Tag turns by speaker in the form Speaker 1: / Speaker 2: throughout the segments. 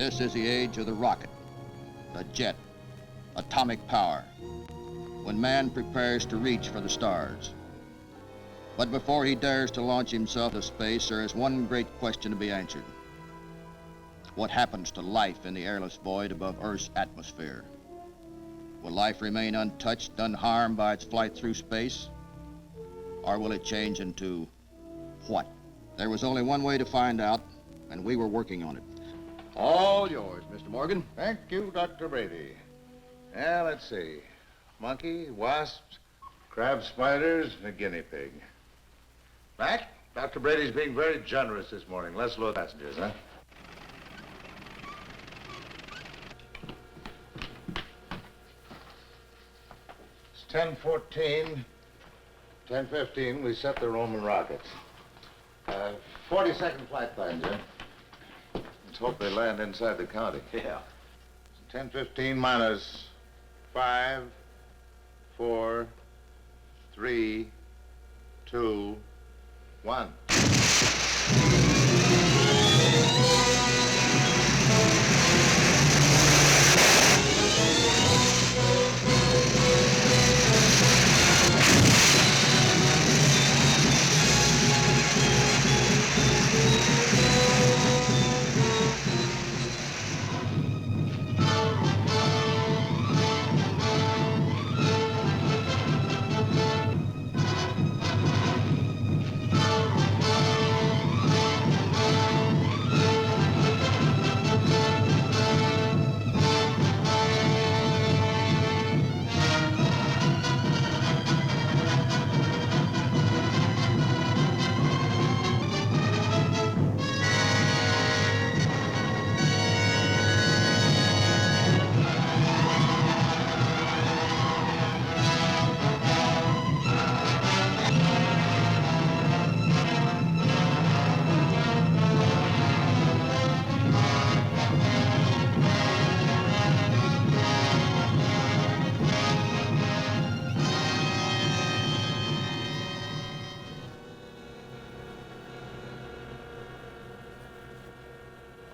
Speaker 1: This is the age of the rocket, the jet, atomic power, when man prepares to reach for the stars. But before he dares to launch himself into space, there is one great question to be answered. What happens to life in the airless void above Earth's atmosphere? Will life remain untouched, unharmed by its flight through space? Or will it change into what? There was only one way to find out, and we were working on it. All yours, Mr. Morgan.
Speaker 2: Thank you, Dr. Brady. Now, let's see. Monkey, wasps, crab spiders, and a guinea pig. Mac, Dr. Brady's being very generous this morning. Let's load passengers, huh? It's 10:14. 10:15, we set the Roman rockets. 40-second flight time, Jim. Let's hope they land inside the county.
Speaker 1: Yeah.
Speaker 2: 10:15 minus 5, 4, 3, 2, 1.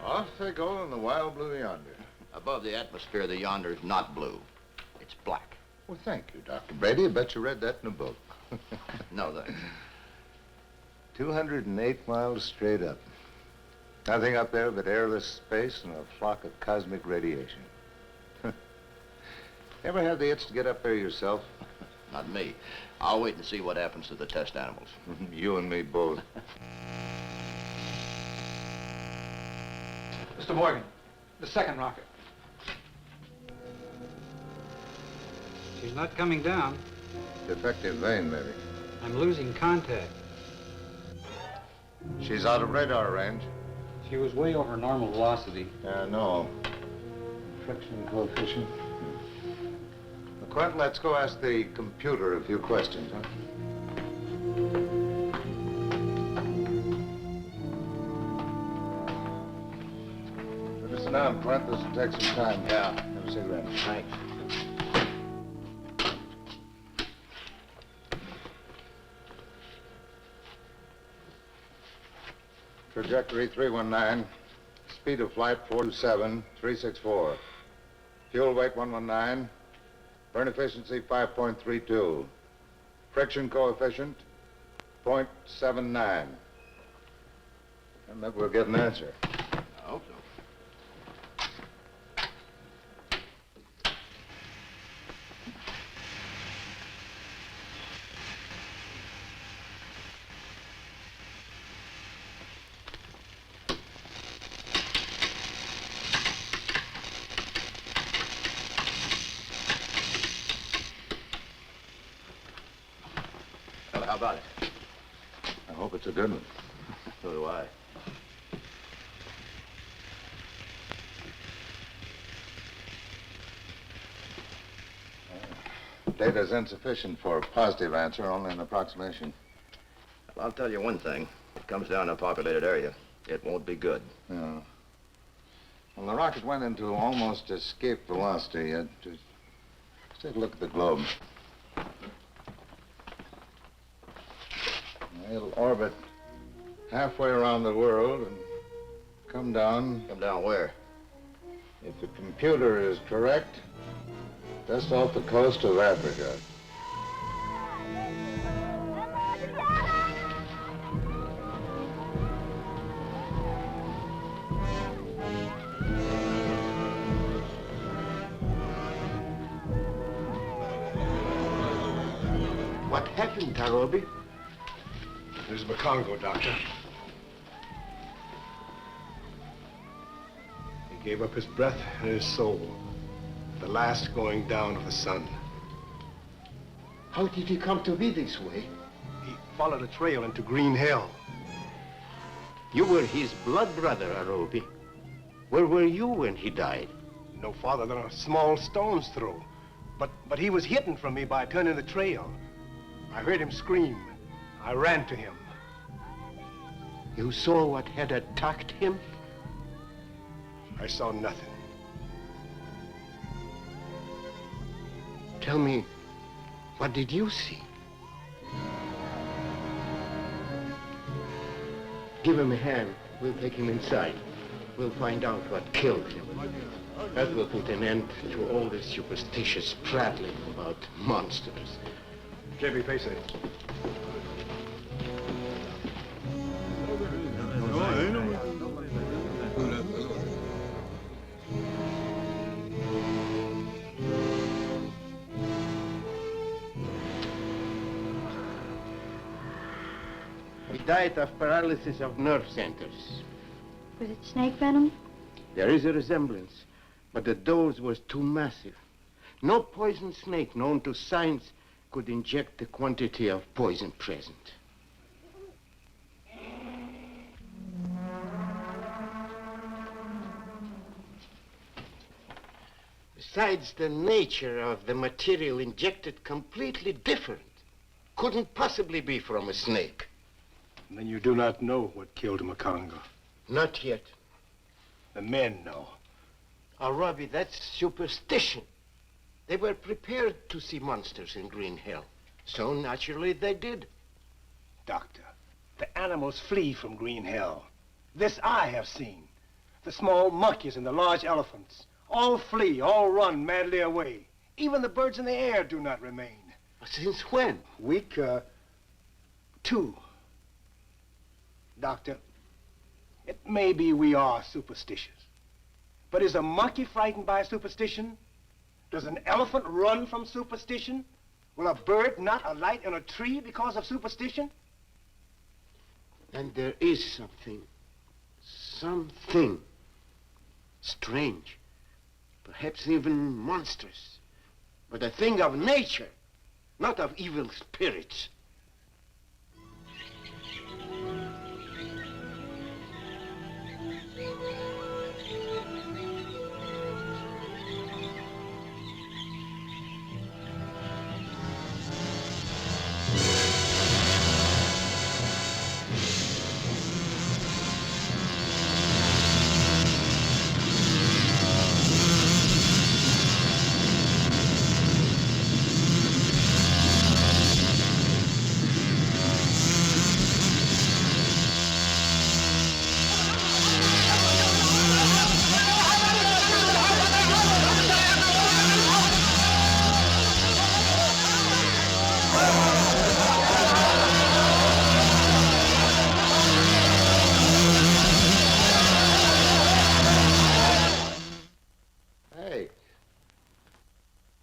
Speaker 2: Off they go in the wild blue yonder.
Speaker 1: Above the atmosphere, the yonder is not blue. It's black.
Speaker 2: Well, thank you, Dr. Brady. I bet you read that in a book.
Speaker 1: No, thanks.
Speaker 2: 208 miles straight up. Nothing up there but airless space and a flock of cosmic radiation. Ever had the itch to get up there yourself?
Speaker 1: Not me. I'll wait and see what happens to the test animals.
Speaker 2: You and me both.
Speaker 3: Mr. Morgan, the second rocket. She's not coming down.
Speaker 2: Defective vein, maybe.
Speaker 3: I'm losing contact.
Speaker 2: She's out of radar range.
Speaker 3: She was way over normal velocity.
Speaker 2: No. Friction coefficient. Quent, let's go ask the computer a few questions, huh? Sit down, Quent. This will take some time.
Speaker 1: Yeah.
Speaker 2: Have a cigarette.
Speaker 1: Thanks.
Speaker 2: Trajectory 319. Speed of flight 427,364. Fuel weight 119. Burn efficiency 5.32. Friction coefficient 0.79. And that we'll get an answer.
Speaker 1: I hope so. How about it?
Speaker 2: I hope it's a good one.
Speaker 1: So do I.
Speaker 2: Data's insufficient for a positive answer, only an approximation.
Speaker 1: Well, I'll tell you one thing. It comes down to a populated area. It won't be good.
Speaker 2: Yeah. Well, the rocket went into almost escape velocity. Just take a look at the globe. It'll orbit halfway around the world and come down.
Speaker 1: Come down where?
Speaker 2: If the computer is correct, just off the coast of Africa.
Speaker 4: What happened, Arobi?
Speaker 5: There's Makongo, Doctor. He gave up his breath and his soul. The last going down of the sun.
Speaker 4: How did he come to be this way?
Speaker 5: He followed a trail into Green Hill.
Speaker 4: You were his blood brother, Arobi. Where were you when he died?
Speaker 5: No farther than a small stone's throw. But he was hidden from me by turning the trail. I heard him scream. I ran to him.
Speaker 4: You saw what had attacked him?
Speaker 5: I saw nothing.
Speaker 4: Tell me, what did you see? Give him a hand. We'll take him inside. We'll find out what killed him. That will put an end to all this superstitious prattling about monsters.
Speaker 5: JB, face it.
Speaker 4: He died of paralysis of nerve centers.
Speaker 6: Was it snake venom?
Speaker 4: There is a resemblance, but the dose was too massive. No poison snake known to science could inject the quantity of poison present. Besides, the nature of the material injected completely different. Couldn't possibly be from a snake.
Speaker 5: And then you do not know what killed Makongo.
Speaker 4: Not yet.
Speaker 5: The men know.
Speaker 4: Arobi, that's superstition. They were prepared to see monsters in Green Hill. So naturally they did.
Speaker 5: Doctor, the animals flee from Green Hill. This I have seen. The small monkeys and the large elephants. All flee, all run madly away. Even the birds in the air do not remain.
Speaker 4: Since when?
Speaker 5: Week, 2. Doctor, it may be we are superstitious. But is a monkey frightened by superstition? Does an elephant run from superstition? Will a bird not alight in a tree because of superstition?
Speaker 4: And there is something strange, perhaps even monstrous, but a thing of nature, not of evil spirits.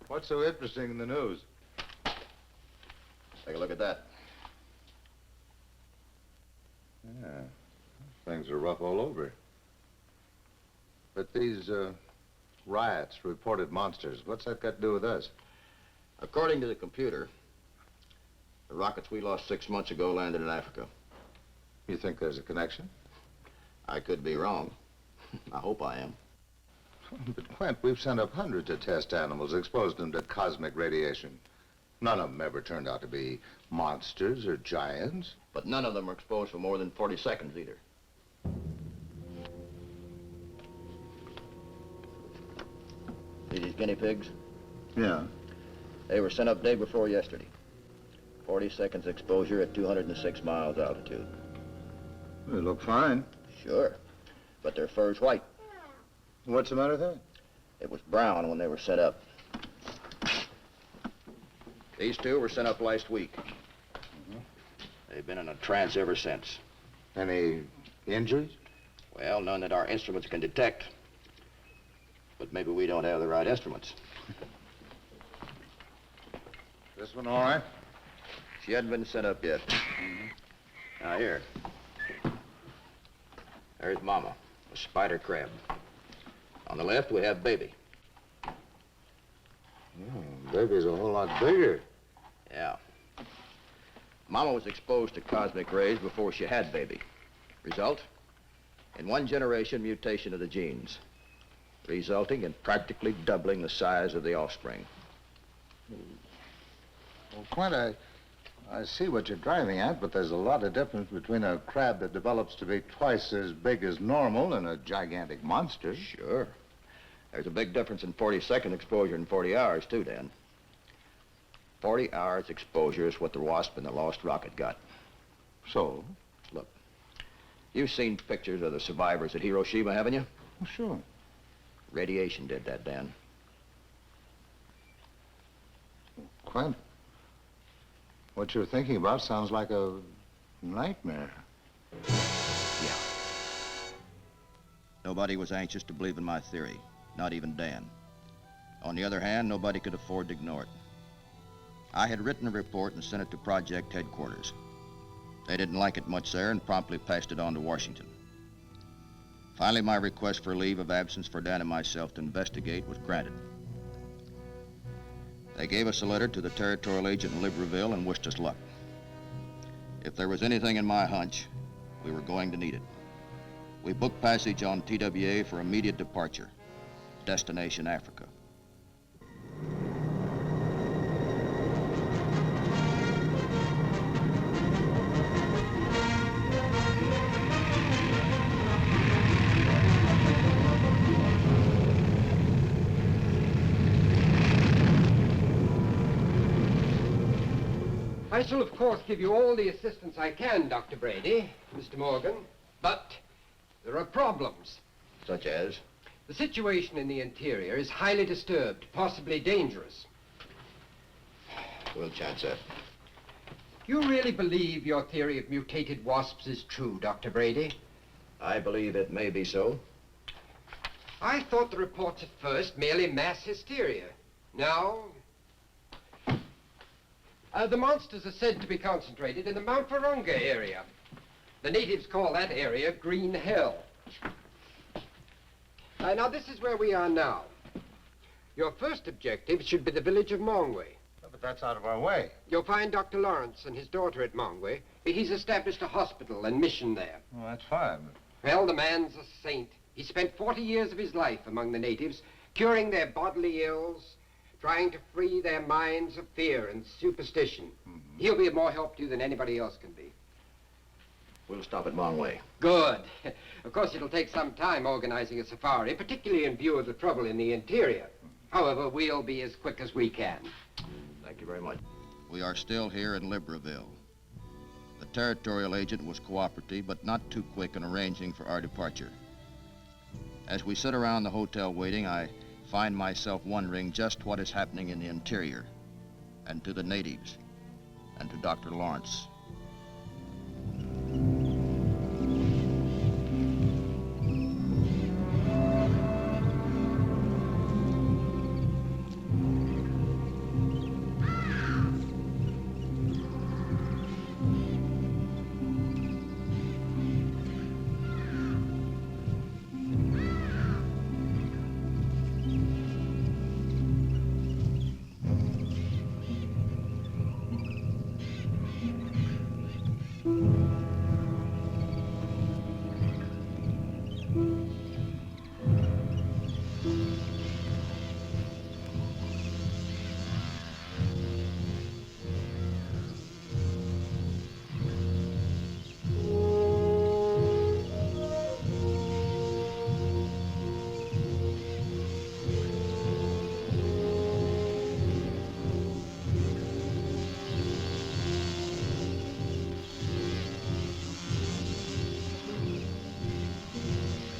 Speaker 2: What's so interesting in the news?
Speaker 1: Take a look at that.
Speaker 2: Yeah, things are rough all over. But these riots, reported monsters, what's that got to do with us?
Speaker 1: According to the computer, the rockets we lost 6 months ago landed in Africa.
Speaker 2: You think there's a connection?
Speaker 1: I could be wrong. I hope I am.
Speaker 2: But, Quent, we've sent up hundreds of test animals, exposed them to cosmic radiation. None of them ever turned out to be monsters or giants.
Speaker 1: But none of them were exposed for more than 40 seconds either. See these guinea pigs?
Speaker 2: Yeah.
Speaker 1: They were sent up day before yesterday. 40 seconds exposure at 206 miles altitude.
Speaker 2: They look fine.
Speaker 1: Sure, but their fur's white.
Speaker 2: What's the matter with that?
Speaker 1: It was brown when they were set up. These two were sent up last week. They've been in a trance ever since.
Speaker 2: Any injuries?
Speaker 1: Well, none that our instruments can detect. But maybe we don't have the right instruments.
Speaker 2: This one all right?
Speaker 1: She hadn't been set up yet. Now, here. There's Mama, a spider crab. On the left, we have Baby.
Speaker 2: Baby's a whole lot bigger.
Speaker 1: Yeah. Mama was exposed to cosmic rays before she had Baby. Result? In one generation, mutation of the genes, resulting in practically doubling the size of the offspring.
Speaker 2: Well, Quent, I see what you're driving at, but there's a lot of difference between a crab that develops to be twice as big as normal and a gigantic monster.
Speaker 1: Sure. There's a big difference in 40-second exposure and 40 hours, too, Dan. 40 hours exposure is what the wasp and the lost rocket got.
Speaker 2: So?
Speaker 1: Look, you've seen pictures of the survivors at Hiroshima, haven't you?
Speaker 2: Well, sure.
Speaker 1: Radiation did that, Dan.
Speaker 2: Quent, what you're thinking about sounds like a nightmare.
Speaker 1: Yeah. Nobody was anxious to believe in my theory, not even Dan. On the other hand, nobody could afford to ignore it. I had written a report and sent it to project headquarters. They didn't like it much there and promptly passed it on to Washington. Finally, my request for leave of absence for Dan and myself to investigate was granted. They gave us a letter to the Territorial agent in Libreville and wished us luck. If there was anything in my hunch, we were going to need it. We booked passage on TWA for immediate departure. Destination Africa.
Speaker 7: I shall, of course, give you all the assistance I can, Dr. Brady, Mr. Morgan, but there are problems.
Speaker 1: Such as?
Speaker 7: The situation in the interior is highly disturbed, possibly dangerous.
Speaker 1: We'll chance that.
Speaker 7: You really believe your theory of mutated wasps is true, Dr. Brady?
Speaker 1: I believe it may be so.
Speaker 7: I thought the reports at first merely mass hysteria. Now, the monsters are said to be concentrated in the Mount Virunga area. The natives call that area Green Hell. Now, this is where we are now. Your first objective should be the village of Mongwe.
Speaker 2: But that's out of our way.
Speaker 7: You'll find Dr. Lorentz and his daughter at Mongwe. He's established a hospital and mission there.
Speaker 2: Well, that's fine.
Speaker 7: Well, the man's a saint. He spent 40 years of his life among the natives, curing their bodily ills, trying to free their minds of fear and superstition. He'll be of more help to you than anybody else can be.
Speaker 1: We'll stop at Mongwe.
Speaker 7: Good. Of course, it'll take some time organizing a safari, particularly in view of the trouble in the interior. However, we'll be as quick as we can.
Speaker 1: Thank you very much. We are still here in Libreville. The Territorial agent was cooperative, but not too quick in arranging for our departure. As we sit around the hotel waiting, I find myself wondering just what is happening in the interior, and to the natives, and to Dr. Lorentz.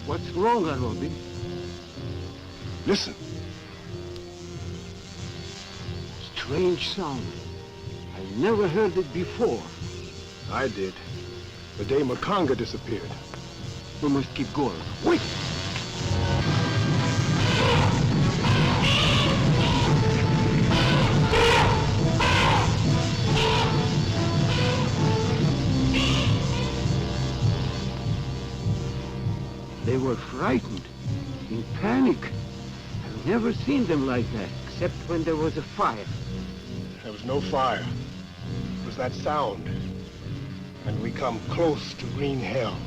Speaker 5: What's wrong, Arobi? Listen.
Speaker 4: strange sound. I never heard it before.
Speaker 5: I did. The day Makanga disappeared.
Speaker 4: We must keep going. Wait! They were frightened, in panic. I've never seen them like that, except when there was a fire.
Speaker 5: There was no fire. It was that sound. And we come close to green hell.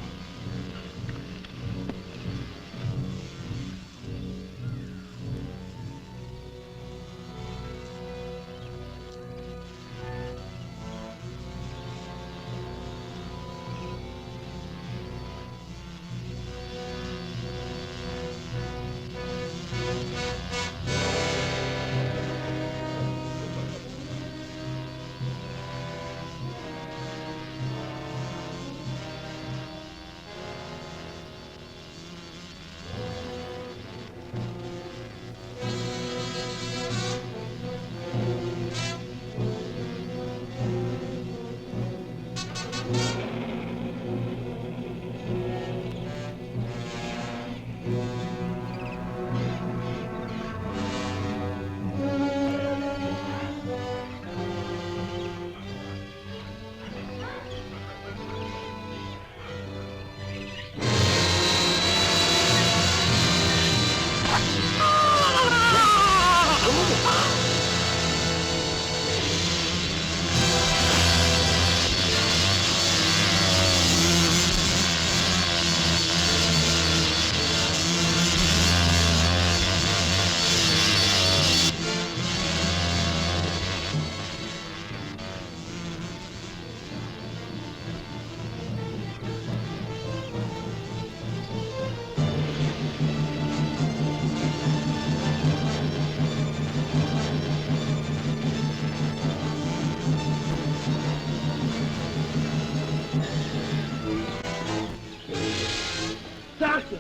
Speaker 4: Doctor!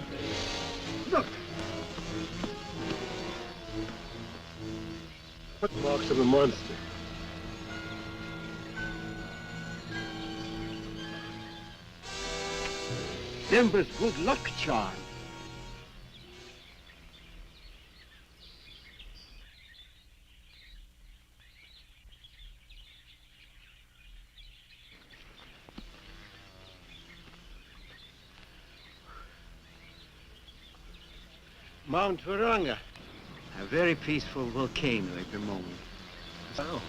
Speaker 4: Look!
Speaker 5: Footmarks of a monster.
Speaker 4: Denver's good luck charm. Mount Varanga, a very peaceful volcano at the moment.
Speaker 5: Oh.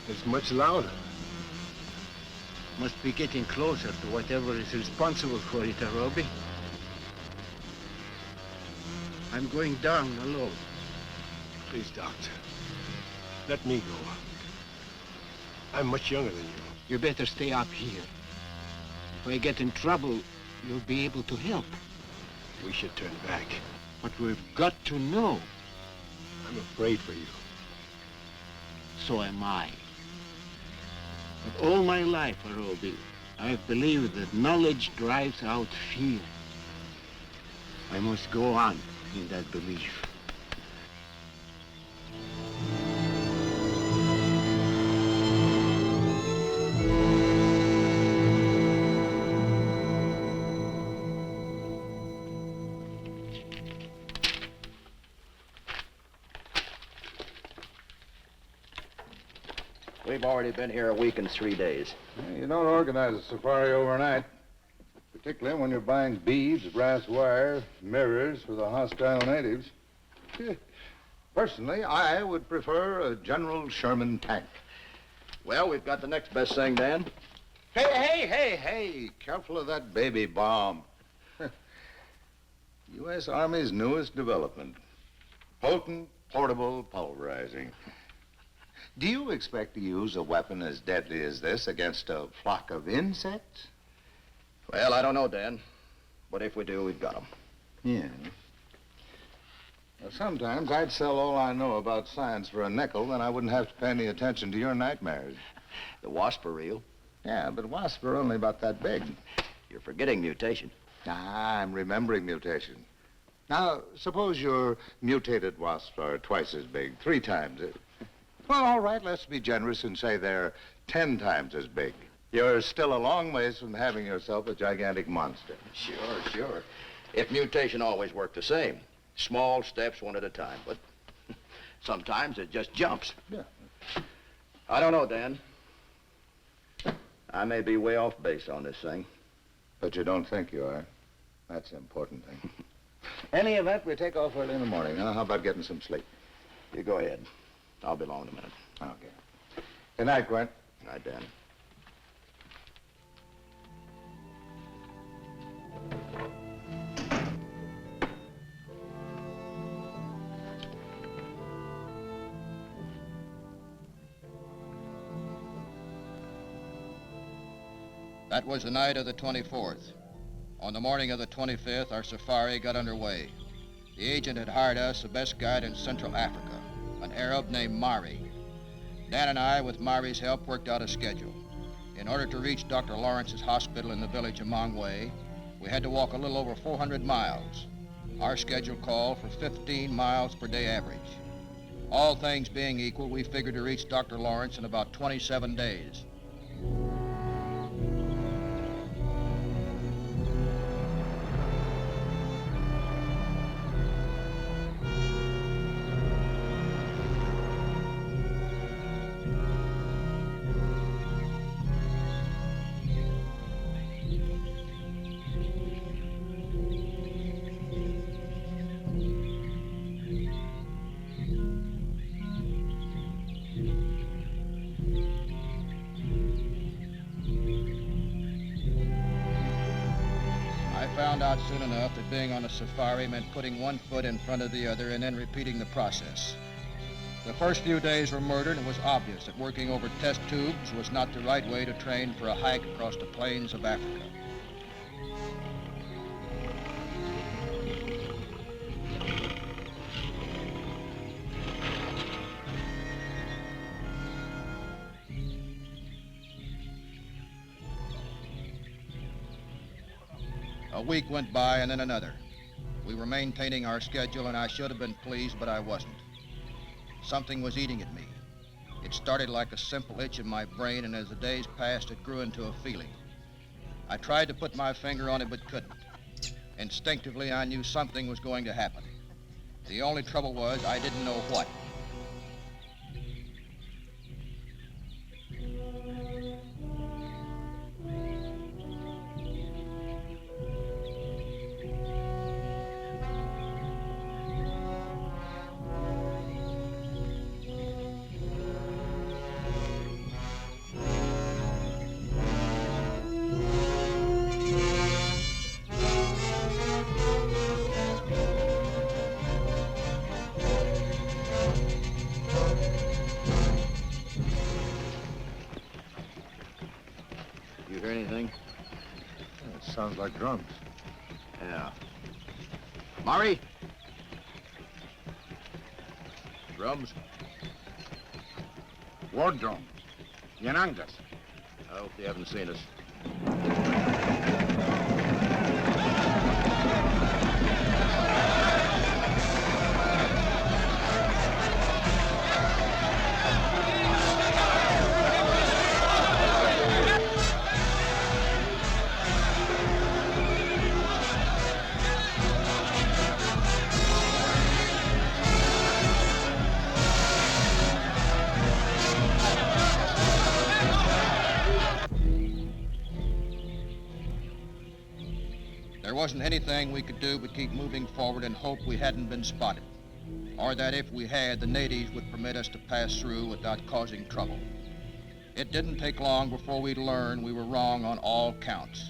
Speaker 5: It's much louder.
Speaker 4: Must be getting closer to whatever is responsible for it, Arobi. I'm going down alone.
Speaker 5: Please, Doctor. Let me go. I'm much younger than you.
Speaker 4: You better stay up here. If I get in trouble, you'll be able to help.
Speaker 5: We should turn back.
Speaker 4: But we've got to know.
Speaker 5: I'm afraid for you.
Speaker 4: So am I. But all my life, Arobi, I've believed that knowledge drives out fear. I must go on in that belief.
Speaker 1: We've already been here a week and 3 days.
Speaker 2: Yeah, you don't organize a safari overnight, particularly when you're buying beads, brass wire, mirrors for the hostile natives. Personally, I would prefer a General Sherman tank.
Speaker 1: Well, we've got the next best thing, Dan.
Speaker 2: Hey, careful of that baby bomb. U.S. Army's newest development. Potent, portable pulverizing. Do you expect to use a weapon as deadly as this against a flock of insects?
Speaker 1: Well, I don't know, Dan. But if we do, we've got them.
Speaker 2: Yeah. Well, sometimes I'd sell all I know about science for a nickel, then I wouldn't have to pay any attention to your nightmares.
Speaker 1: The wasps are real.
Speaker 2: Yeah, but wasps are only about that big.
Speaker 1: You're forgetting mutation.
Speaker 2: I'm remembering mutation. Now, suppose your mutated wasps are twice as big, 3 times. Well, all right, let's be generous and say they're 10 times as big. You're still a long ways from having yourself a gigantic monster.
Speaker 1: Sure, sure. If mutation always worked the same, small steps one at a time, but sometimes it just jumps.
Speaker 2: Yeah.
Speaker 1: I don't know, Dan. I may be way off base on this thing.
Speaker 2: But you don't think you are. That's the important thing. Any event, we take off early in the morning. Huh? How about getting some sleep?
Speaker 1: You go ahead. I'll be along in a minute.
Speaker 2: Okay. Good night, Quent.
Speaker 1: Good night, Dan. That was the night of the 24th. On the morning of the 25th, our safari got underway. The agent had hired us the best guide in Central Africa, an Arab named Mahri. Dan and I, with Mahri's help, worked out a schedule. In order to reach Dr. Lorentz's hospital in the village of Mongwe, we had to walk a little over 400 miles. Our schedule called for 15 miles per day average. All things being equal, we figured to reach Dr. Lorentz in about 27 days. I found out soon enough that being on a safari meant putting one foot in front of the other and then repeating the process. The first few days were murdered, and it was obvious that working over test tubes was not the right way to train for a hike across the plains of Africa. A week went by and then another. We were maintaining our schedule, and I should have been pleased, but I wasn't. Something was eating at me. It started like a simple itch in my brain, and as the days passed, it grew into a feeling. I tried to put my finger on it, but couldn't. Instinctively, I knew something was going to happen. The only trouble was I didn't know what. You hear anything?
Speaker 2: It sounds like drums.
Speaker 1: Yeah. Mahri? Drums?
Speaker 4: War drums. Untamed.
Speaker 1: I hope they haven't seen us. There wasn't anything we could do but keep moving forward and hope we hadn't been spotted, or that if we had, the natives would permit us to pass through without causing trouble. It didn't take long before we learned we were wrong on all counts.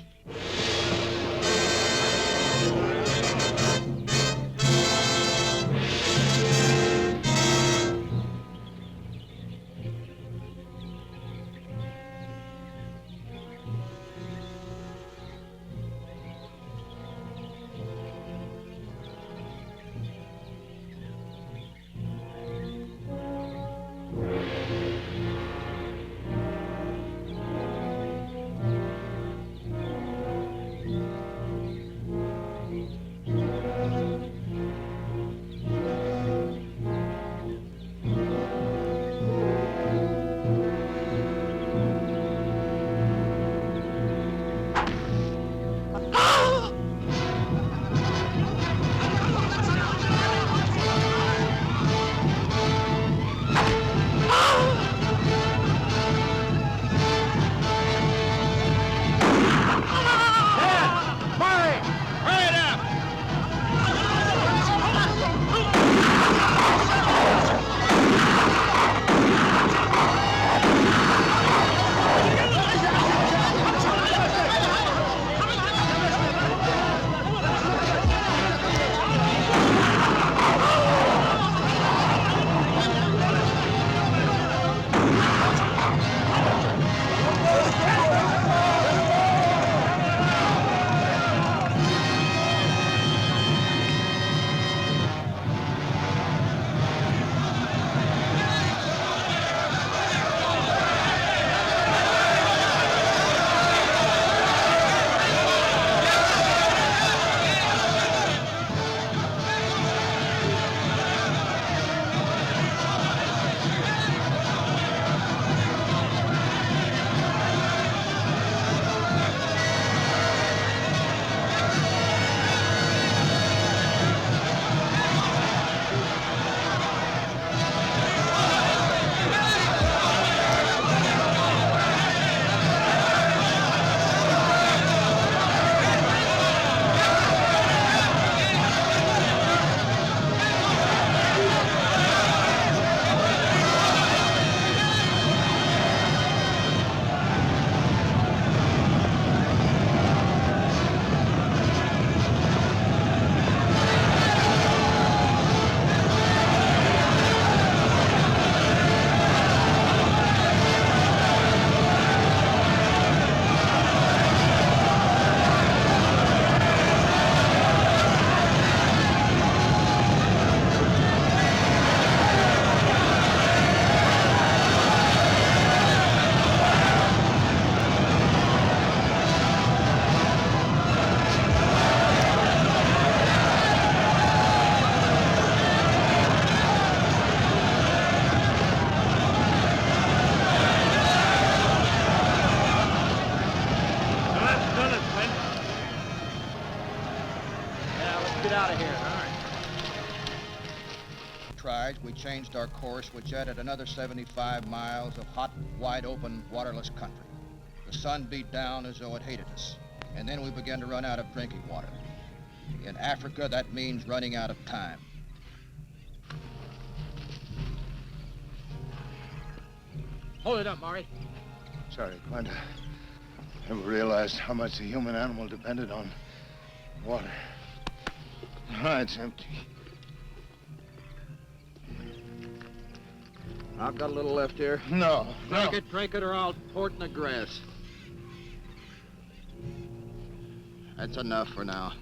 Speaker 3: out of here.
Speaker 1: Tried, we changed our course, which added another 75 miles of hot, wide open, waterless country. The sun beat down as though it hated us, and then we began to run out of drinking water. In Africa, that means running out of time.
Speaker 8: Hold it up, Mahri.
Speaker 2: Sorry, Quent. I never realized how much the human animal depended on water. Ah, it's empty.
Speaker 1: I've got a little left here.
Speaker 2: No, no.
Speaker 1: Drink it, or I'll pour it in the grass. That's enough for now.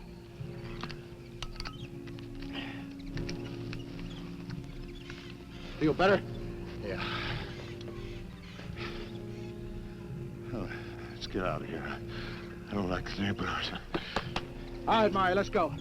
Speaker 1: Feel better?
Speaker 2: Yeah. Oh, let's get out of here. I don't like the neighborhood.
Speaker 8: All right, Mahri, let's go.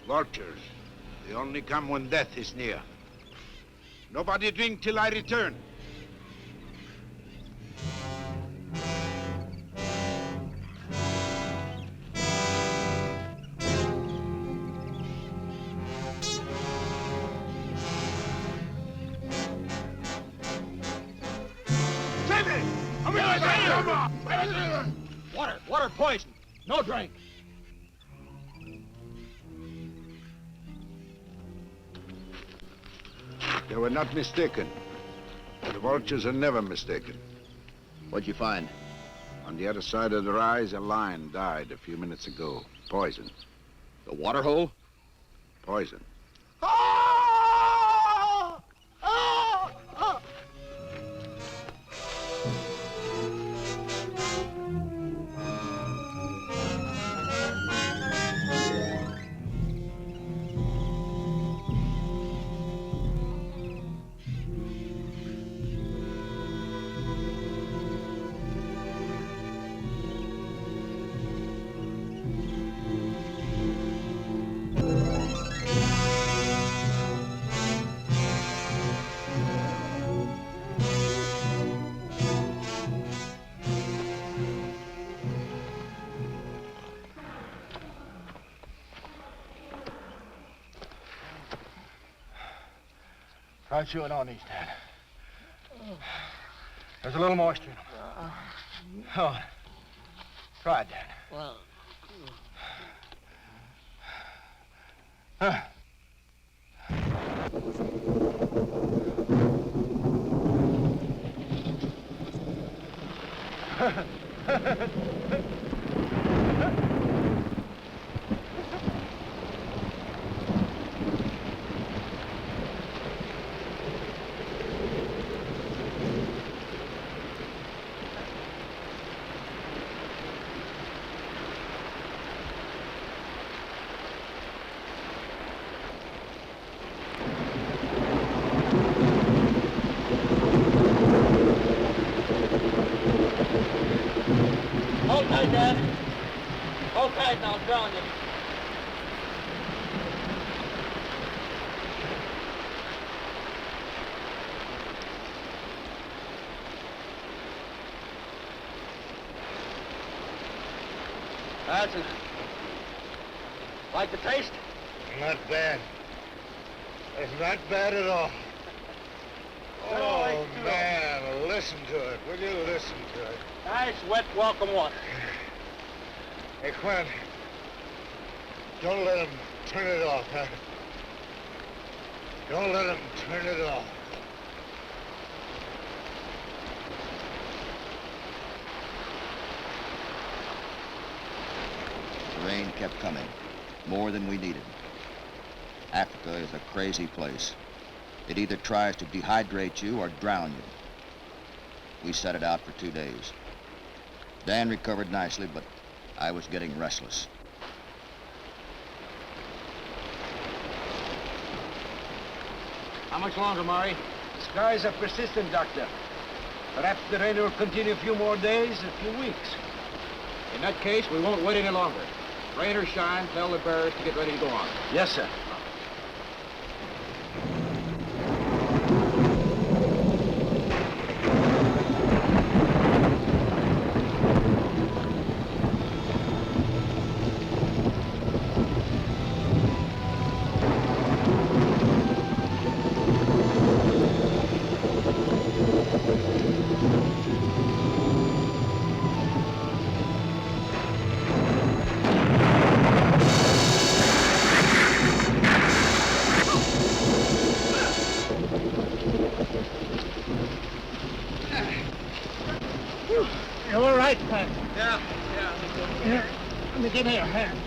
Speaker 4: Vultures. They only come when death is near. Nobody drink till I return.
Speaker 8: Water poison. No drink.
Speaker 4: They were not mistaken. The vultures are never mistaken.
Speaker 1: What'd you find?
Speaker 4: On the other side of the rise, a lion died a few minutes ago. Poison.
Speaker 1: The water hole?
Speaker 4: Poison.
Speaker 5: Try chewing on these, Dad. There's a little moisture in them. Oh, try it, Dad.
Speaker 8: Well, hold tight, Dad. Hold tight and I'll drown you.
Speaker 5: That's it. Like the taste?
Speaker 2: Not bad. It's not bad at all. Oh, man, listen to it. Will you listen to it?
Speaker 5: Nice, wet, welcome water.
Speaker 2: Hey, Quent, don't let him turn it off, huh? Don't let him turn it off.
Speaker 1: The rain kept coming, more than we needed. Africa is a crazy place. It either tries to dehydrate you or drown you. We set it out for 2 days. Dan recovered nicely, but I was getting restless.
Speaker 9: How much longer, Mahri?
Speaker 5: Skies are persistent, Doctor. Perhaps the rain will continue a few more days, a few weeks.
Speaker 9: In that case, we won't wait any longer. Rain or shine, tell the bearers to get ready to go on.
Speaker 5: Yes, sir.
Speaker 4: You all right, Pat?
Speaker 8: Yeah.
Speaker 4: Here, let me give you a hand.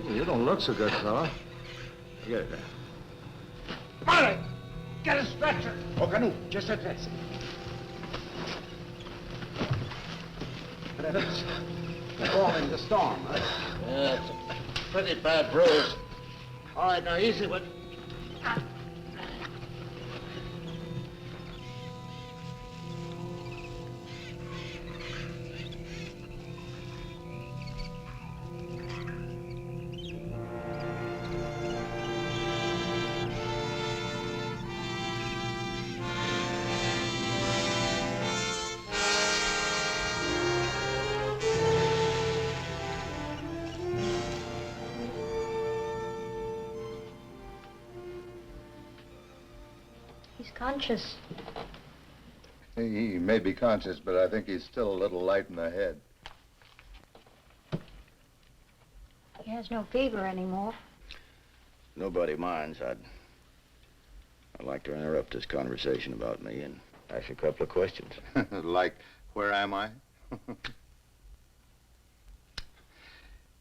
Speaker 2: You don't look so good, fella. Get it there.
Speaker 4: Mahri, get a stretcher.
Speaker 5: Oh, canoe, just like this.
Speaker 9: Falling the storm, huh?
Speaker 4: Yeah, it's a pretty bad bruise. All right, now easy, but...
Speaker 6: He's conscious.
Speaker 2: He may be conscious, but I think he's still a little light in the head.
Speaker 6: He has no fever anymore.
Speaker 1: Nobody minds. I'd like to interrupt this conversation about me and ask a couple of questions.
Speaker 2: Like, where am I?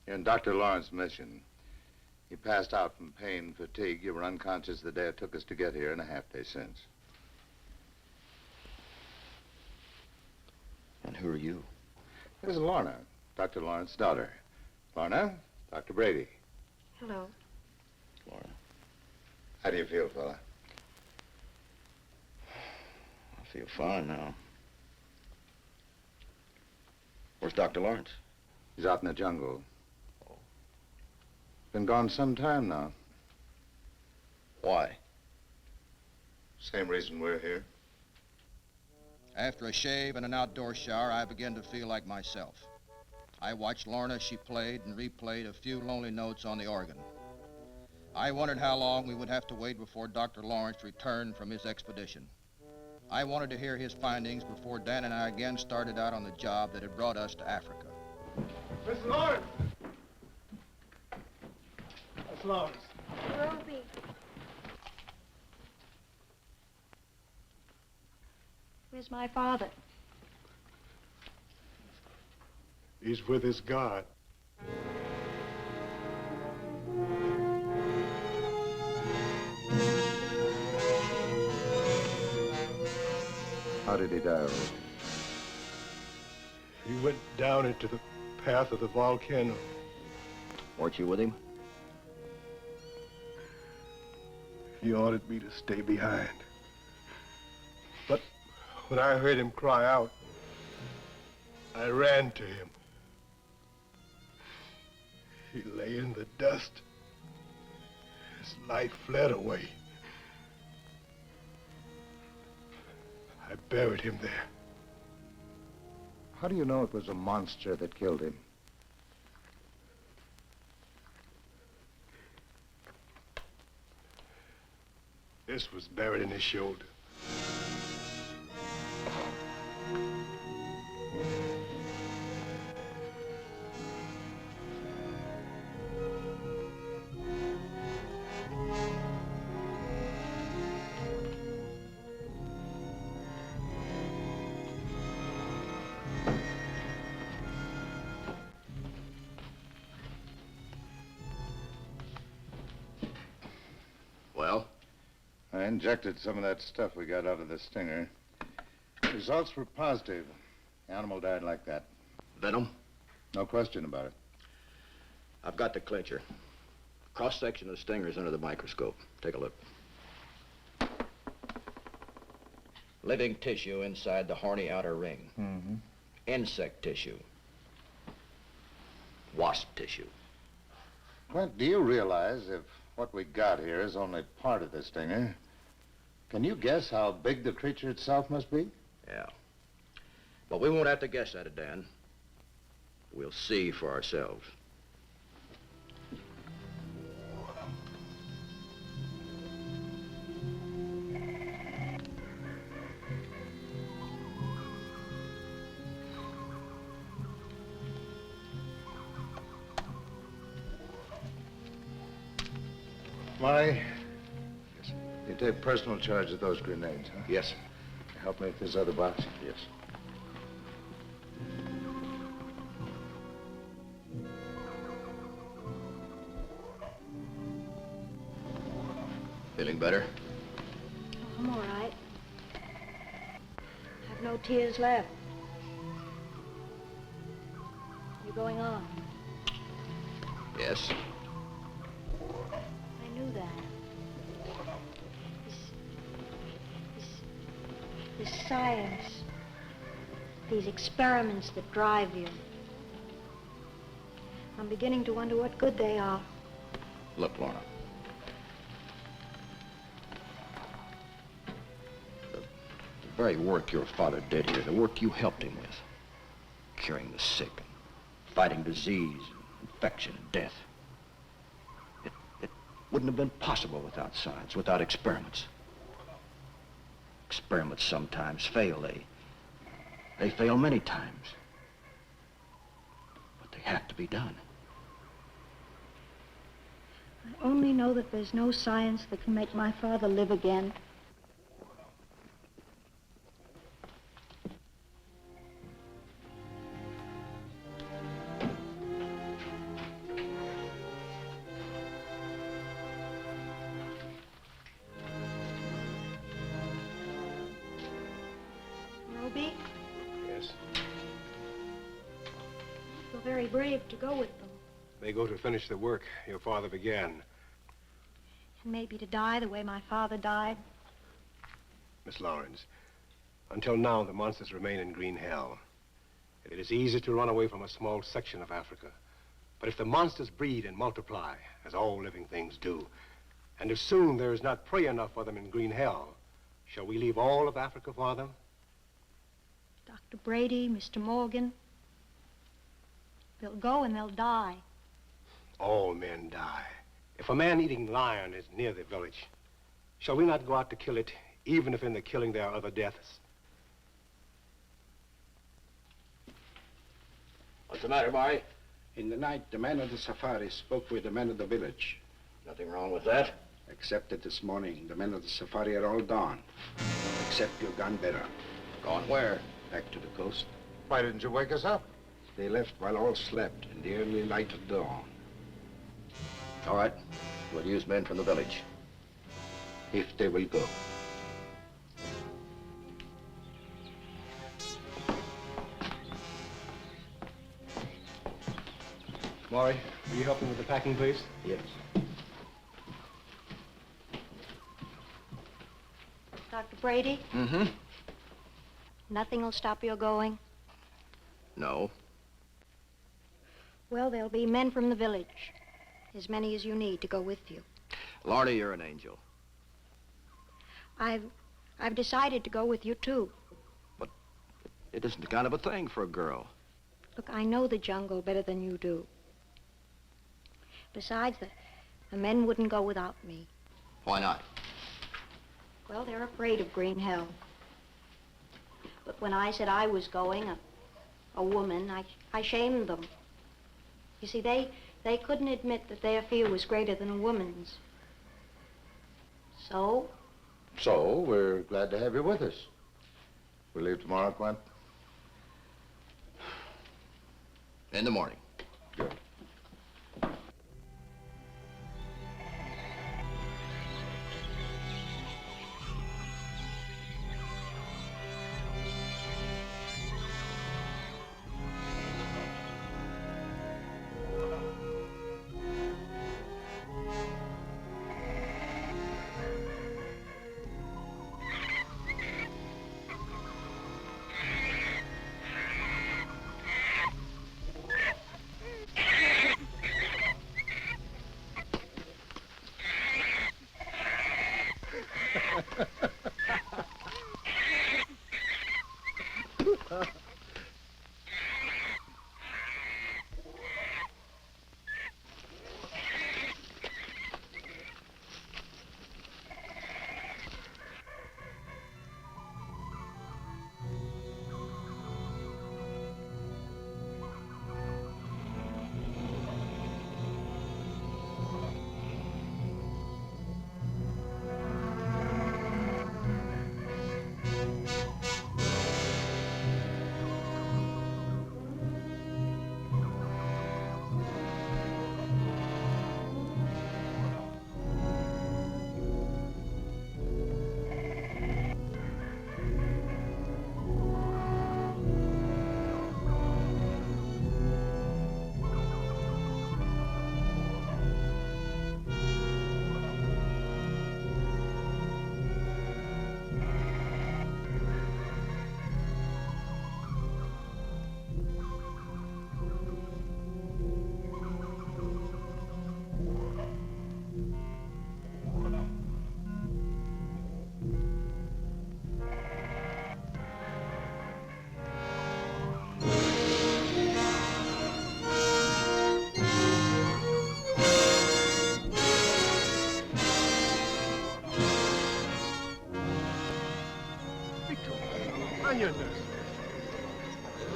Speaker 2: You're in Dr. Lorentz' mission. He passed out from pain and fatigue. You were unconscious the day it took us to get here and a half day since.
Speaker 1: And who are you?
Speaker 2: This is Lorna, Dr. Lorenz's daughter. Lorna, Dr. Brady.
Speaker 6: Hello.
Speaker 1: Lorna.
Speaker 2: How do you feel, fella?
Speaker 1: I feel fine now. Where's Dr. Lorentz?
Speaker 2: He's out in the jungle. Been gone some time now.
Speaker 1: Why?
Speaker 2: Same reason we're here.
Speaker 1: After a shave and an outdoor shower, I began to feel like myself. I watched Lorna as she played and replayed a few lonely notes on the organ. I wondered how long we would have to wait before Dr. Lorentz returned from his expedition. I wanted to hear his findings before Dan and I again started out on the job that had brought us to Africa.
Speaker 5: Miss Lawrence! Miss Lawrence.
Speaker 6: Arobi. Where's my father?
Speaker 5: He's with his God.
Speaker 2: How did he die?
Speaker 5: He went down into the path of the volcano.
Speaker 1: Weren't you with him?
Speaker 5: He ordered me to stay behind. But when I heard him cry out, I ran to him. He lay in the dust. His life fled away. I buried him there.
Speaker 2: How do you know it was a monster that killed him?
Speaker 5: This was buried in his shoulder.
Speaker 1: Well?
Speaker 2: I injected some of that stuff we got out of the stinger. Results were positive. The animal died like that.
Speaker 1: Venom?
Speaker 2: No question about it.
Speaker 1: I've got the clincher. Cross-section of the stinger's under the microscope. Take a look. Living tissue inside the horny outer ring.
Speaker 2: Mm-hmm.
Speaker 1: Insect tissue. Wasp tissue.
Speaker 2: Quent, do you realize if what we got here is only part of the stinger, can you guess how big the creature itself must be?
Speaker 1: Yeah. But we won't have to guess at it, Dan. We'll see for ourselves.
Speaker 2: Mahri, you take personal charge of those grenades, huh?
Speaker 1: Yes.
Speaker 2: Help me with this other box.
Speaker 1: Yes. Feeling better?
Speaker 6: I'm all right. Have no tears left. You're going on.
Speaker 1: Yes.
Speaker 6: I knew that. This science, these experiments that drive you. I'm beginning to wonder what good they are.
Speaker 1: Look, Lorna. The very work your father did here, the work you helped him with, curing the sick, and fighting disease, infection, and death, it wouldn't have been possible without science, without experiments. Experiments sometimes fail. They fail many times. But they have to be done.
Speaker 6: I only know that there's no science that can make my father live again. Arobi?
Speaker 5: Yes?
Speaker 6: You're very brave to go with them.
Speaker 5: They go to finish the work your father began.
Speaker 6: And maybe to die the way my father died.
Speaker 5: Miss Lorentz, until now, the monsters remain in green hell. It is easy to run away from a small section of Africa. But if the monsters breed and multiply, as all living things do, and if soon there is not prey enough for them in green hell, shall we leave all of Africa for them?
Speaker 6: Dr. Brady, Mr. Morgan, they'll go and they'll die.
Speaker 5: All men die. If a man-eating lion is near the village, shall we not go out to kill it, even if in the killing there are other deaths?
Speaker 1: What's the matter, Mahri?
Speaker 10: In the night, the men of the safari spoke with the men of the village.
Speaker 1: Nothing wrong with that.
Speaker 10: Except that this morning, the men of the safari are all gone. Except your gun bearer.
Speaker 1: Gone where?
Speaker 10: Back to the coast.
Speaker 2: Why didn't you wake us up?
Speaker 10: They left while all slept in the early light of dawn.
Speaker 1: All right. We'll use men from the village.
Speaker 10: If they will go.
Speaker 5: Mahri, will you help them with the packing, please?
Speaker 1: Yes.
Speaker 6: Dr. Brady,
Speaker 1: Mm-hmm.
Speaker 6: nothing will stop your going.
Speaker 1: No.
Speaker 6: Well, there'll be men from the village. As many as you need to go with you.
Speaker 1: Lorna, you're an angel.
Speaker 6: I've decided to go with you, too.
Speaker 11: It isn't the kind of a thing for a girl.
Speaker 6: Look, I know the jungle better than you do. Besides, the men wouldn't go without me.
Speaker 11: Why not?
Speaker 6: Well, they're afraid of green hell. But when I said I was going, a woman, I shamed them. You see, they couldn't admit that their fear was greater than a woman's. So?
Speaker 2: So, we're glad to have you with us. We leave tomorrow, Quent?
Speaker 11: In the morning.
Speaker 2: Good.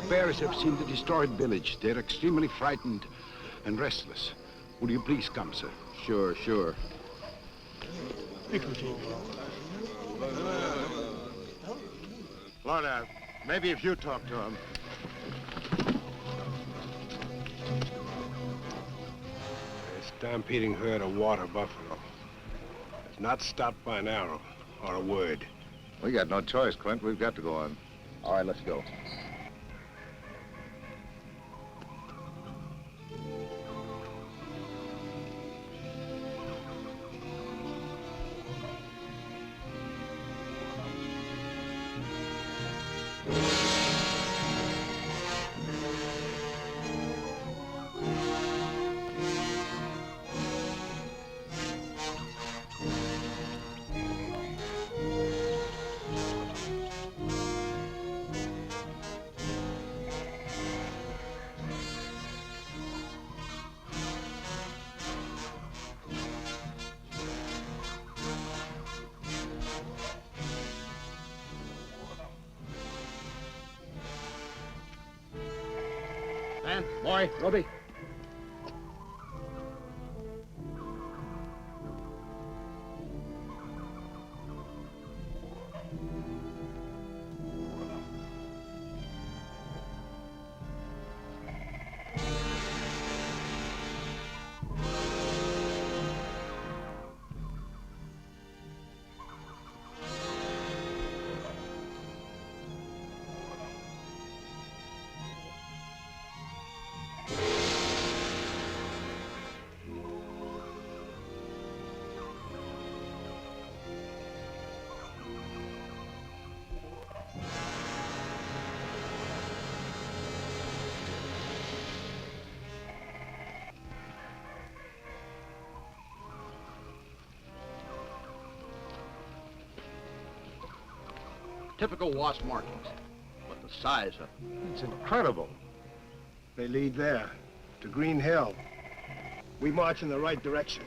Speaker 10: The bears have seen the destroyed village. They're extremely frightened and restless. Will you please come, sir?
Speaker 11: Sure, sure.
Speaker 2: Lorna, maybe if you talk to him.
Speaker 5: A stampeding herd of water buffalo. It's not stopped by an arrow or a word.
Speaker 2: We got no choice, Quent. We've got to go on.
Speaker 11: All right, let's go.
Speaker 9: Man, boy, Arobi.
Speaker 11: Typical wasp markings. But the The size of them.
Speaker 5: It's incredible. They lead there, to Green Hill. We march in the right direction.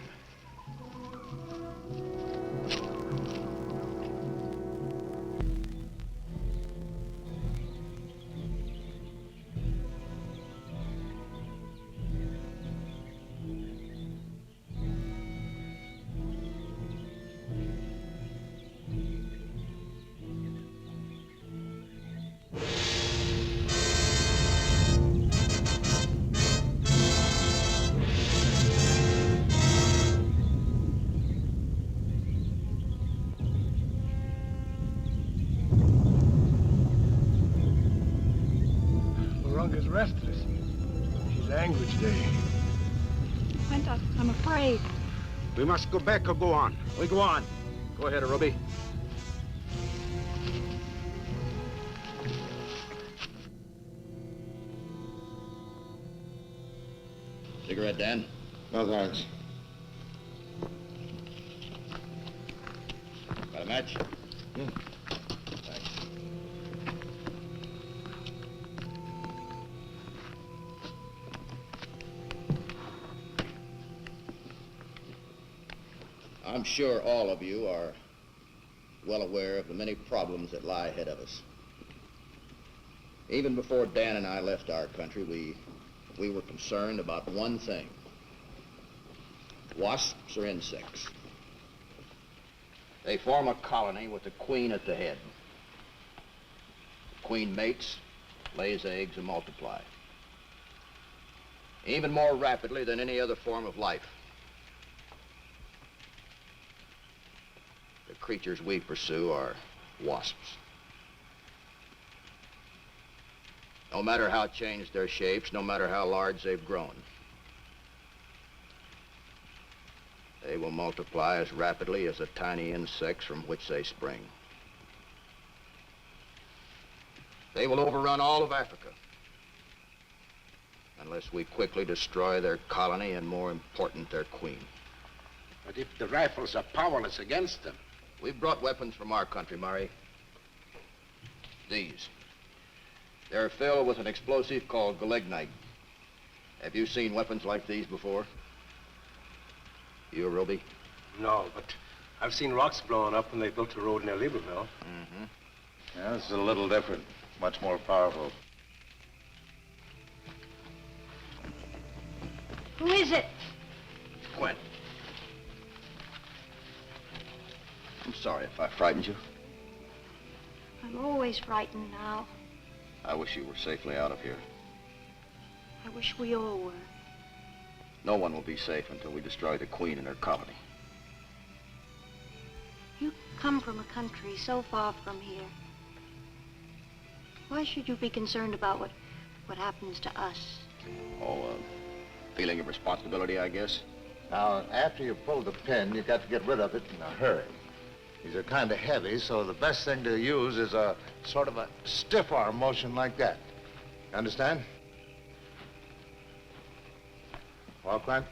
Speaker 5: Is restless. She's angry today.
Speaker 12: Quent, I'm afraid.
Speaker 10: We must go back or go on.
Speaker 9: We go on. Go ahead, Arobi.
Speaker 1: Cigarette, Dan?
Speaker 2: No, thanks.
Speaker 1: Got a match?
Speaker 2: Hmm.
Speaker 1: Thanks. I'm sure all of you are well aware of the many problems that lie ahead of us. Even before Dan and I left our country, we were concerned about one thing. Wasps are insects. They form a colony with the queen at the head. The queen mates, lays eggs, and multiply. Even more rapidly than any other form of life. The creatures we pursue are wasps. No matter how changed their shapes, no matter how large they've grown, they will multiply as rapidly as the tiny insects from which they spring. They will overrun all of Africa unless we quickly destroy their colony and, more important, their queen.
Speaker 10: But if the rifles are powerless against them?
Speaker 1: We've brought weapons from our country, Mahri. These. They're filled with an explosive called gelignite. Have you seen weapons like these before? You, Arobi?
Speaker 5: No, but I've seen rocks blown up when they built a road near Libreville.
Speaker 1: Mm-hmm.
Speaker 2: Yeah, this is a little different. Much more powerful.
Speaker 6: Who is it?
Speaker 1: Quent. I'm sorry if I frightened you.
Speaker 6: I'm always frightened now.
Speaker 1: I wish you were safely out of here.
Speaker 6: I wish we all were.
Speaker 1: No one will be safe until we destroy the queen and her colony.
Speaker 6: You come from a country so far from here. Why should you be concerned about what happens to us?
Speaker 1: Oh, feeling of responsibility, I guess.
Speaker 2: Now, after you pull the pin, you've got to get rid of it in a hurry. These are kind of heavy, so the best thing to use is a sort of a stiff arm motion like that. You understand? Well, Quent?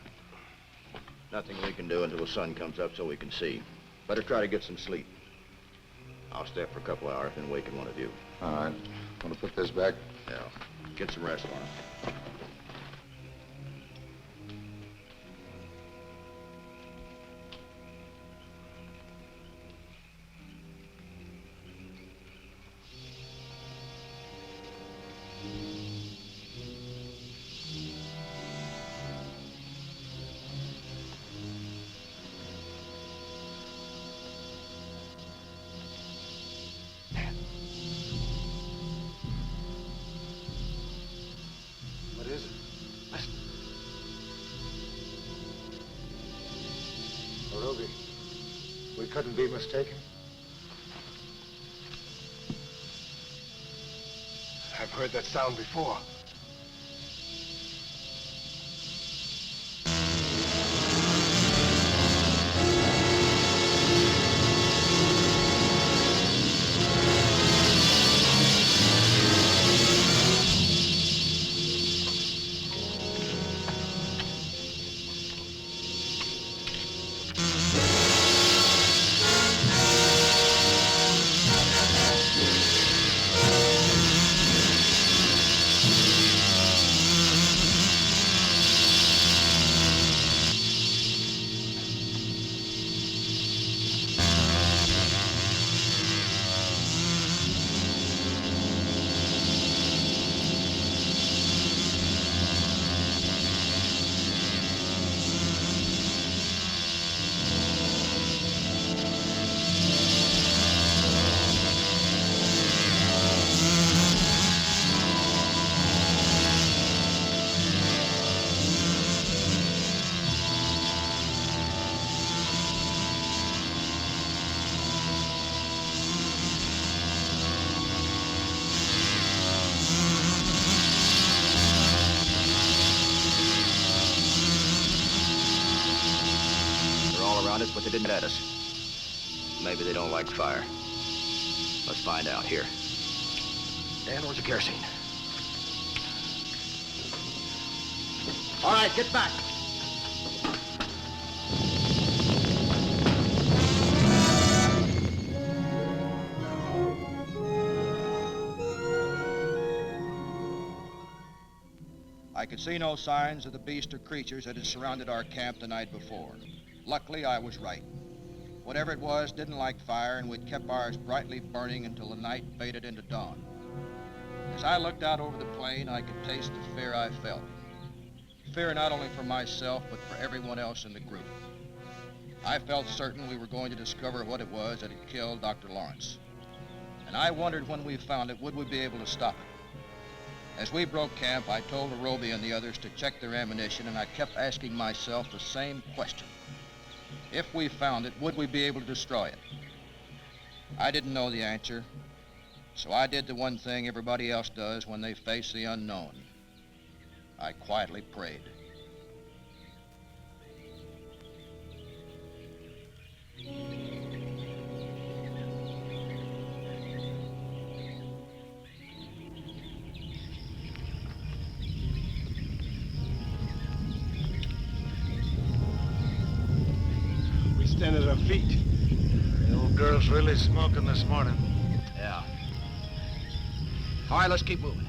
Speaker 1: Nothing we can do until the sun comes up so we can see. Better try to get some sleep. I'll stay up for a couple hours and waken one of you.
Speaker 2: All right. Want to put this back?
Speaker 1: Yeah. Get some rest, Lorna.
Speaker 5: What is it? Listen.
Speaker 2: Arobi, we couldn't be mistaken.
Speaker 5: I've heard that sound before.
Speaker 11: didn't get at us. Maybe they don't like fire. Let's find out. Here.
Speaker 10: Dan, where's the kerosene?
Speaker 9: All right, get back.
Speaker 1: I could see no signs of the beast or creatures that had surrounded our camp the night before. Luckily, I was right. Whatever it was didn't like fire, and we'd kept ours brightly burning until the night faded into dawn. As I looked out over the plain, I could taste the fear I felt. Fear not only for myself, but for everyone else in the group. I felt certain we were going to discover what it was that had killed Dr. Lorentz. And I wondered when we found it, would we be able to stop it? As we broke camp, I told Arobi and the others to check their ammunition, and I kept asking myself the same question. If we found it, would we be able to destroy it? I didn't know the answer, so I did the one thing everybody else does when they face the unknown. I quietly prayed.
Speaker 5: We stand at our feet.
Speaker 2: The old girl's really smoking this morning.
Speaker 11: Yeah. All right, let's keep moving.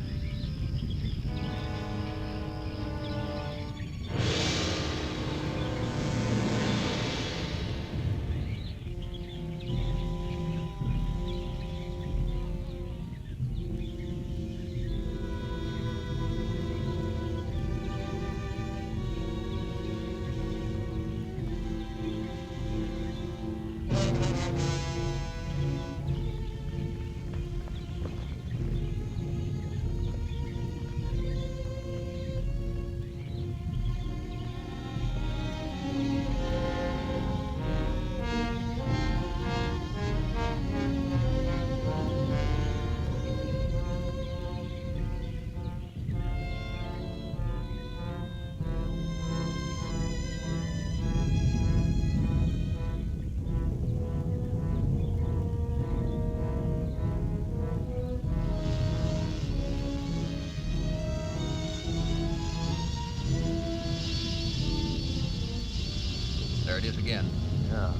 Speaker 1: There it is again.
Speaker 2: Yeah.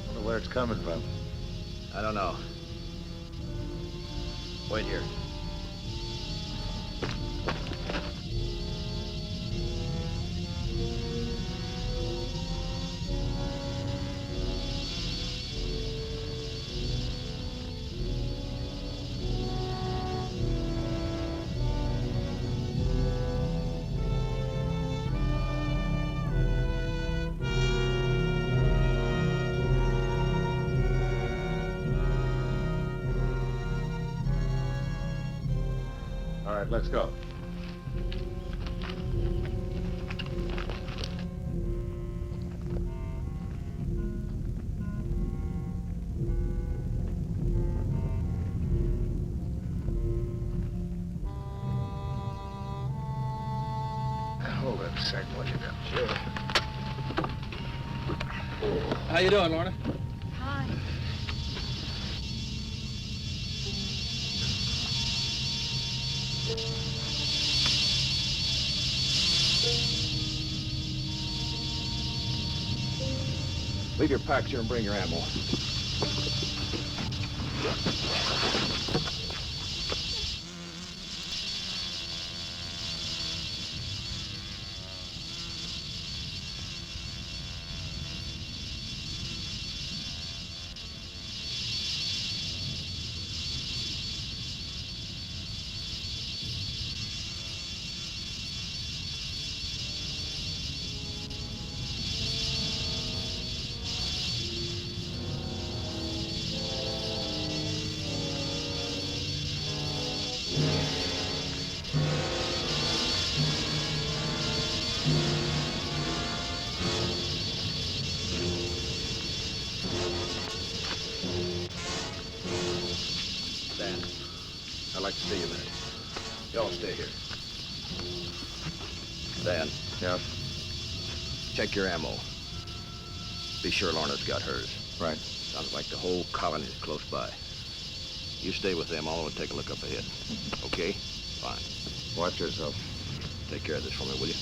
Speaker 2: Wonder where it's coming from.
Speaker 11: I don't know. Wait here.
Speaker 2: All right, let's go. Hold it a second, will you? Sure.
Speaker 9: How you doing, Lorna?
Speaker 12: Hi.
Speaker 9: Leave your packs here and bring your ammo.
Speaker 11: Dan, I'd like to see you a minute. Y'all stay here. Dan.
Speaker 2: Yeah.
Speaker 11: Check your ammo. Be sure Lorna's got hers.
Speaker 2: Right.
Speaker 11: Sounds like the whole colony is close by. You stay with them. I'll take a look up ahead. Okay? Fine.
Speaker 2: Watch yourself.
Speaker 11: Take care of this for me, will you?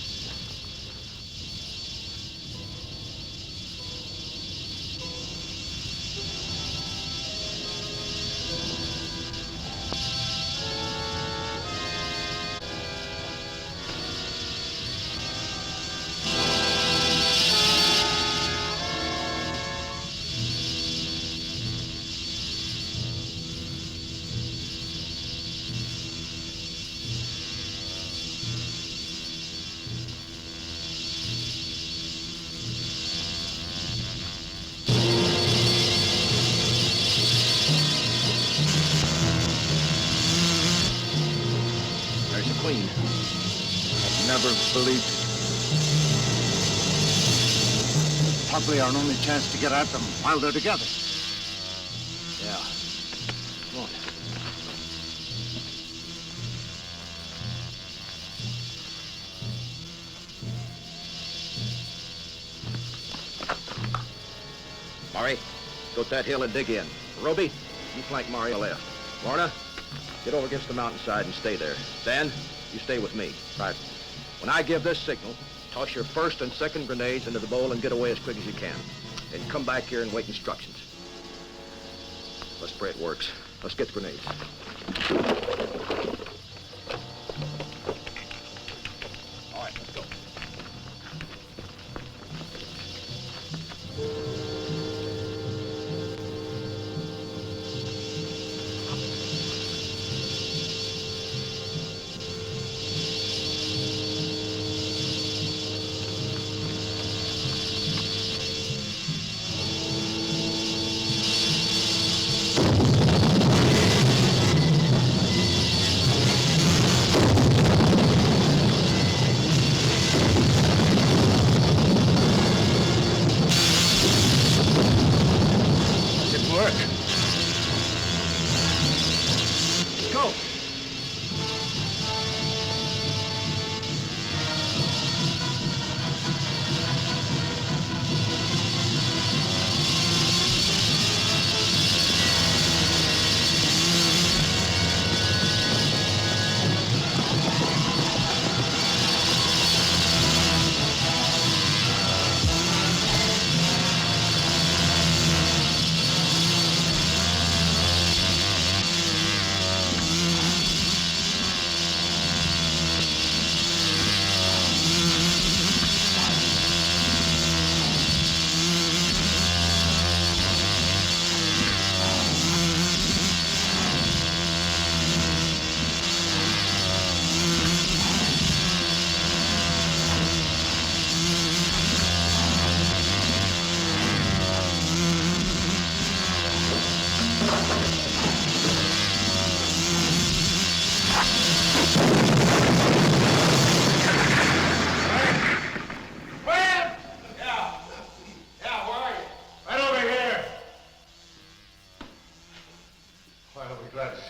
Speaker 11: Queen.
Speaker 10: I've never believed it. Probably our only chance to get at them while they're together.
Speaker 11: Yeah. Come on. Mahri, go to that hill and dig in. Arobi, you flank Mahri on the left. Lorna, get over against the mountainside and stay there. Dan, you stay with me. Right. When I give this signal, toss your first and second grenades into the bowl and get away as quick as you can. Then come back here and wait instructions. Let's pray it works. Let's get the grenades. All right, let's go.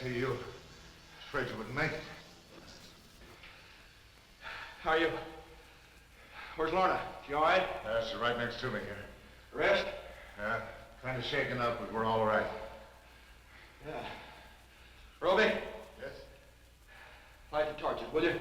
Speaker 2: see you. Afraid you wouldn't make it.
Speaker 9: How are you? Where's Lorna? She all right?
Speaker 2: She's right next to me here.
Speaker 9: Rest?
Speaker 2: Yeah, kind of shaken up, but we're all right.
Speaker 9: Yeah. Roby?
Speaker 2: Yes?
Speaker 9: Light the torches, will you?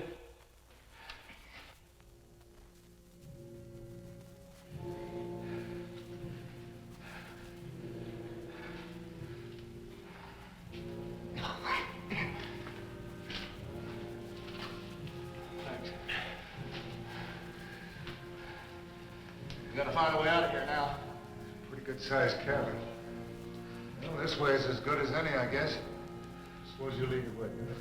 Speaker 2: We gotta find a way out of here now. Pretty good-sized cabin. Well, this way is as good as any, I guess. Suppose you lead the way, Kenneth.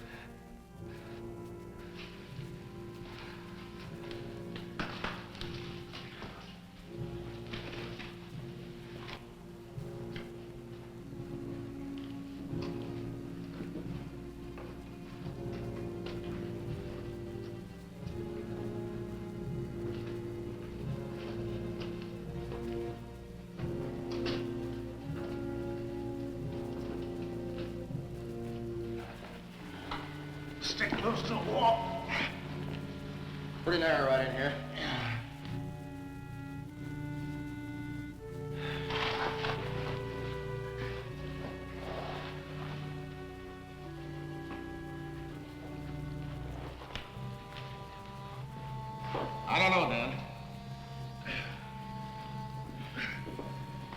Speaker 2: Stick close to the wall.
Speaker 9: Pretty narrow right in here.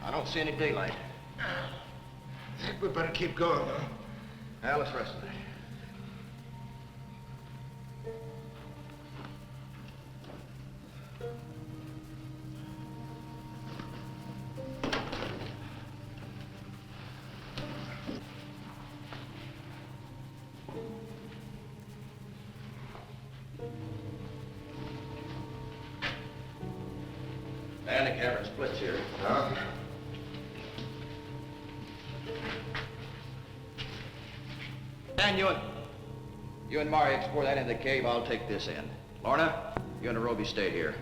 Speaker 11: I don't see any daylight.
Speaker 5: I think we better keep going, huh?
Speaker 11: Now, let's rest a night. And the cavern splits here.
Speaker 2: Huh?
Speaker 11: Dan, you and Mahri explore that end of the cave. I'll take this end. Lorna, you and Arobi stay here.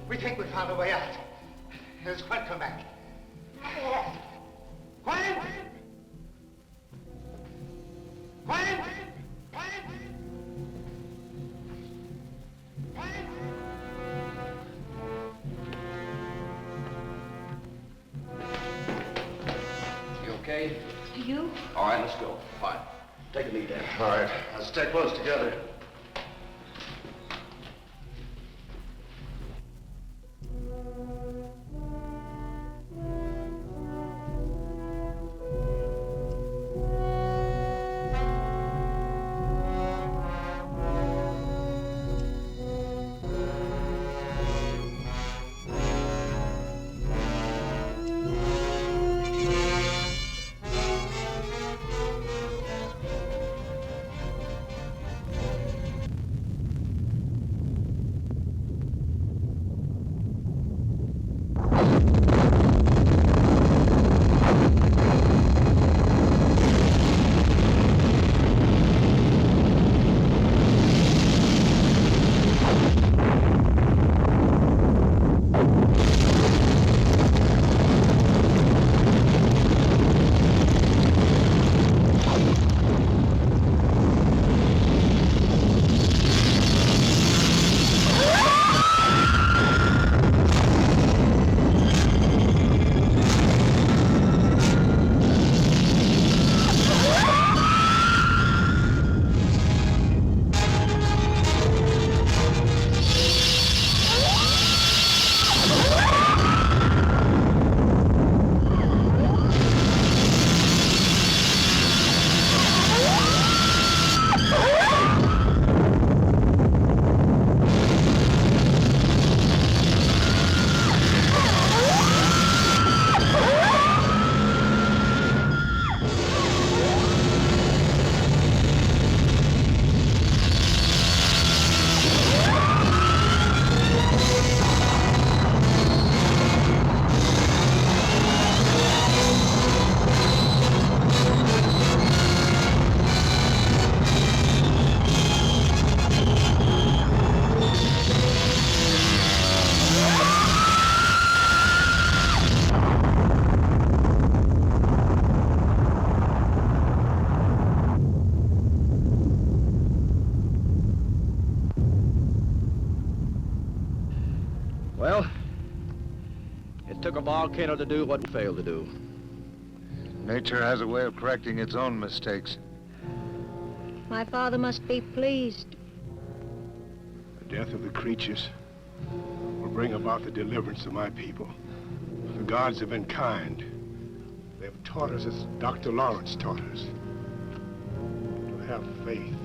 Speaker 5: We think we found a way out. Has Quent come back? Quent! Quent!
Speaker 11: You okay?
Speaker 6: You?
Speaker 11: All right, let's go. Fine. Take a lead, Dan.
Speaker 2: All right, let's stay close together.
Speaker 11: Well, it took a volcano to do what we failed to do.
Speaker 2: Nature has a way of correcting its own mistakes.
Speaker 6: My father must be pleased.
Speaker 5: The death of the creatures will bring about the deliverance of my people. The gods have been kind. They have taught us, as Dr. Lorentz taught us, to have faith.